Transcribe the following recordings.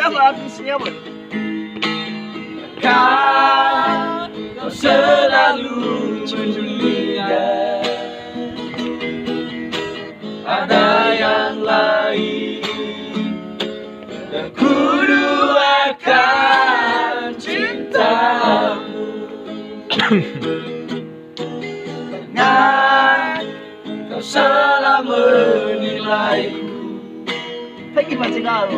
Apa artisnya apa? Kan kau selalu mendunia, ada yang lain, dan ku duakan cintamu. Pernah kau salah menilaiku Lagi masih kau.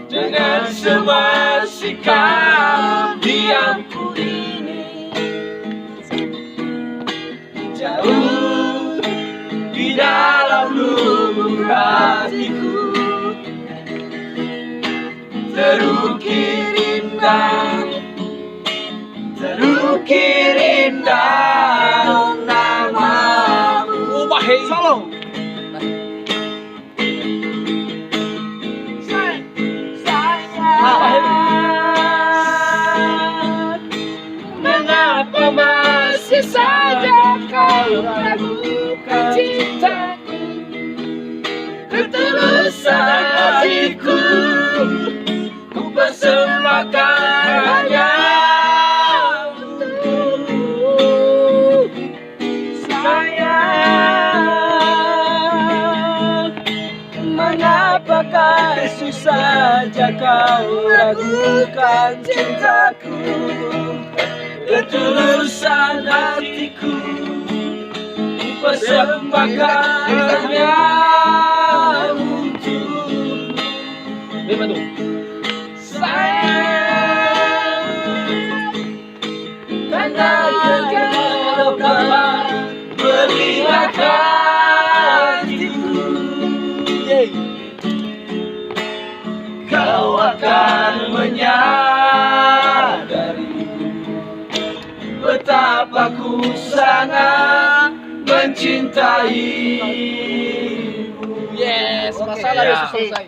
dengan semua sikap diamku ini, jauh di dalam lubuk hatiku terukir indah namamu. Solo. Mengapa masih saja kau ragukan cintaku, ketulusan hatiku ku persembahkan hanya untukmu. Sayang, mengapakah susah saja kau ragukan cintaku, ketulusan hatiku ku persembahkan hanya untukmu. Sayang, karena kau dapat melihat hatiku, kau akan menyadari betapa ku sangat mencintaimu. Yes, masalah ya. sudah selesai.